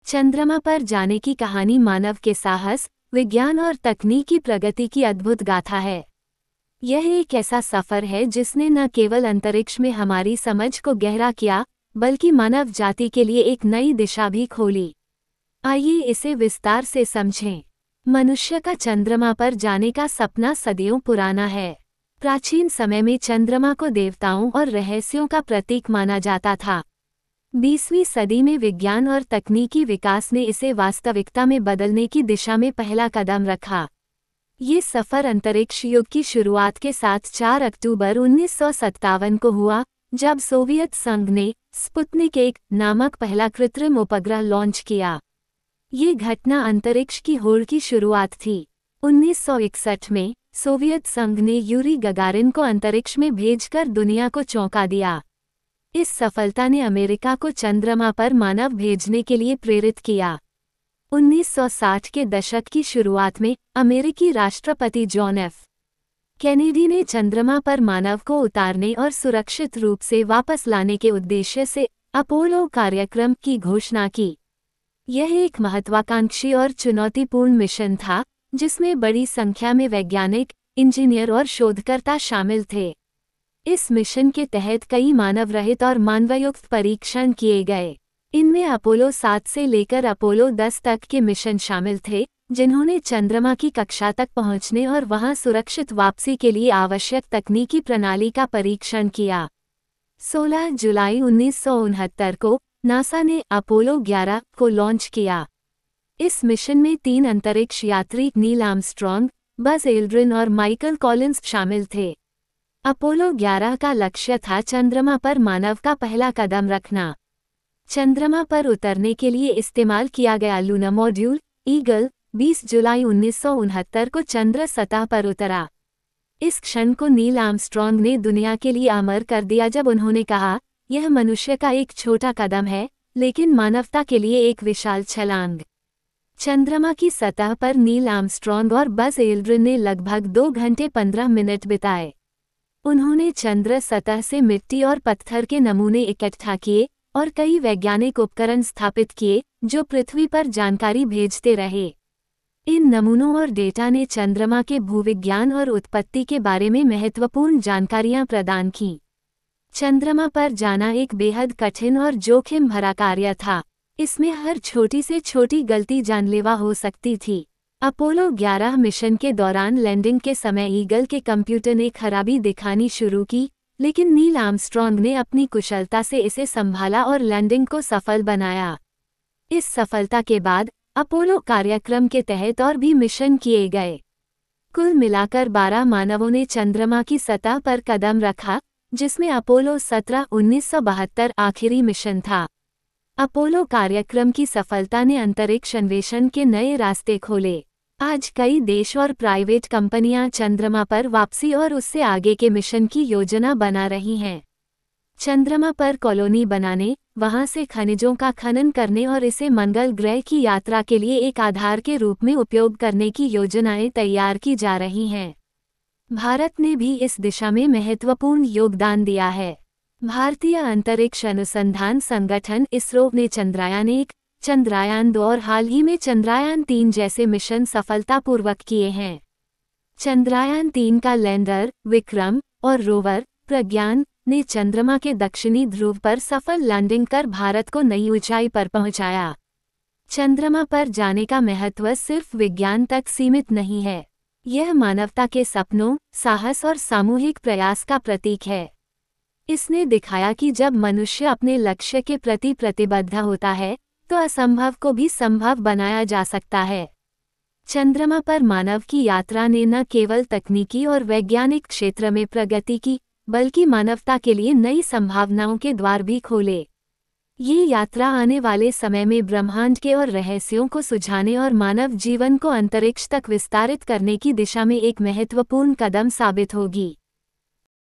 चंद्रमा पर जाने की कहानी मानव के साहस, विज्ञान और तकनीकी प्रगति की अद्भुत गाथा है। यह एक ऐसा सफर है जिसने न केवल अंतरिक्ष में हमारी समझ को गहरा किया, बल्कि मानव जाति के लिए एक नई दिशा भी खोली। आइए इसे विस्तार से समझें। मनुष्य का चंद्रमा पर जाने का सपना सदियों पुराना है। प्राचीन समय में चंद्रमा को देवताओं और रहस्यों का प्रतीक माना जाता था। 20वीं सदी में विज्ञान और तकनीकी विकास ने इसे वास्तविकता में बदलने की दिशा में पहला कदम रखा। ये सफर अंतरिक्ष युग की शुरुआत के साथ 4 अक्टूबर 1957 को हुआ, जब सोवियत संघ ने स्पुतनिक 1 नामक पहला कृत्रिम उपग्रह लॉन्च किया। ये घटना अंतरिक्ष की होड़ की शुरुआत थी। 1961 में सोवियत संघ ने यूरी गगारिन को अंतरिक्ष में भेजकर दुनिया को चौंका दिया। इस सफलता ने अमेरिका को चंद्रमा पर मानव भेजने के लिए प्रेरित किया। 1960 के दशक की शुरुआत में अमेरिकी राष्ट्रपति जॉन एफ कैनेडी ने चंद्रमा पर मानव को उतारने और सुरक्षित रूप से वापस लाने के उद्देश्य से अपोलो कार्यक्रम की घोषणा की। यह एक महत्वाकांक्षी और चुनौतीपूर्ण मिशन था, जिसमें बड़ी संख्या में वैज्ञानिक, इंजीनियर और शोधकर्ता शामिल थे। इस मिशन के तहत कई मानव रहित और मानवयुक्त परीक्षण किए गए। इनमें अपोलो 7 से लेकर अपोलो 10 तक के मिशन शामिल थे, जिन्होंने चंद्रमा की कक्षा तक पहुंचने और वहां सुरक्षित वापसी के लिए आवश्यक तकनीकी प्रणाली का परीक्षण किया। 16 जुलाई 1969 को नासा ने अपोलो 11 को लॉन्च किया। इस मिशन में 3 अंतरिक्ष यात्री नील आर्मस्ट्रॉन्ग, बज एल्ड्रिन और माइकल कॉलिंस शामिल थे। अपोलो 11 का लक्ष्य था चंद्रमा पर मानव का पहला कदम रखना। चंद्रमा पर उतरने के लिए इस्तेमाल किया गया लूना मॉड्यूल ईगल 20 जुलाई 1969 को चंद्र सतह पर उतरा। इस क्षण को नील आर्मस्ट्रॉन्ग ने दुनिया के लिए अमर कर दिया जब उन्होंने कहा, यह मनुष्य का एक छोटा कदम है, लेकिन मानवता के लिए एक विशाल छलांग। चंद्रमा की सतह पर नील आर्मस्ट्रॉन्ग और बज एल्ड्रिन ने लगभग 2 घंटे 15 मिनट बिताए। उन्होंने चंद्र सतह से मिट्टी और पत्थर के नमूने इकट्ठा किए और कई वैज्ञानिक उपकरण स्थापित किए, जो पृथ्वी पर जानकारी भेजते रहे। इन नमूनों और डेटा ने चंद्रमा के भूविज्ञान और उत्पत्ति के बारे में महत्वपूर्ण जानकारियां प्रदान कीं। चंद्रमा पर जाना एक बेहद कठिन और जोखिम भरा कार्य था। इसमें हर छोटी से छोटी गलती जानलेवा हो सकती थी। अपोलो 11 मिशन के दौरान लैंडिंग के समय ईगल के कंप्यूटर ने खराबी दिखानी शुरू की, लेकिन नील आर्मस्ट्रॉन्ग ने अपनी कुशलता से इसे संभाला और लैंडिंग को सफल बनाया। इस सफलता के बाद अपोलो कार्यक्रम के तहत और भी मिशन किए गए। कुल मिलाकर 12 मानवों ने चंद्रमा की सतह पर कदम रखा, जिसमें अपोलो 17 1972 आखिरी मिशन था। अपोलो कार्यक्रम की सफलता ने अंतरिक्ष अन्वेषण के नए रास्ते खोले। आज कई देश और प्राइवेट कंपनियां चंद्रमा पर वापसी और उससे आगे के मिशन की योजना बना रही हैं। चंद्रमा पर कॉलोनी बनाने, वहां से खनिजों का खनन करने और इसे मंगल ग्रह की यात्रा के लिए एक आधार के रूप में उपयोग करने की योजनाएं तैयार की जा रही हैं। भारत ने भी इस दिशा में महत्वपूर्ण योगदान दिया है। भारतीय अंतरिक्ष अनुसंधान संगठन इसरो ने चंद्रयान 1, चंद्रयान 2 और हाल ही में चंद्रयान 3 जैसे मिशन सफलतापूर्वक किए हैं। चंद्रयान 3 का लैंडर विक्रम और रोवर प्रज्ञान ने चंद्रमा के दक्षिणी ध्रुव पर सफल लैंडिंग कर भारत को नई ऊंचाई पर पहुंचाया। चंद्रमा पर जाने का महत्व सिर्फ विज्ञान तक सीमित नहीं है। यह मानवता के सपनों, साहस और सामूहिक प्रयास का प्रतीक है। इसने दिखाया कि जब मनुष्य अपने लक्ष्य के प्रति प्रतिबद्ध होता है, तो असंभव को भी संभव बनाया जा सकता है। चंद्रमा पर मानव की यात्रा ने न केवल तकनीकी और वैज्ञानिक क्षेत्र में प्रगति की, बल्कि मानवता के लिए नई संभावनाओं के द्वार भी खोले। ये यात्रा आने वाले समय में ब्रह्मांड के और रहस्यों को सुझाने और मानव जीवन को अंतरिक्ष तक विस्तारित करने की दिशा में एक महत्वपूर्ण कदम साबित होगी।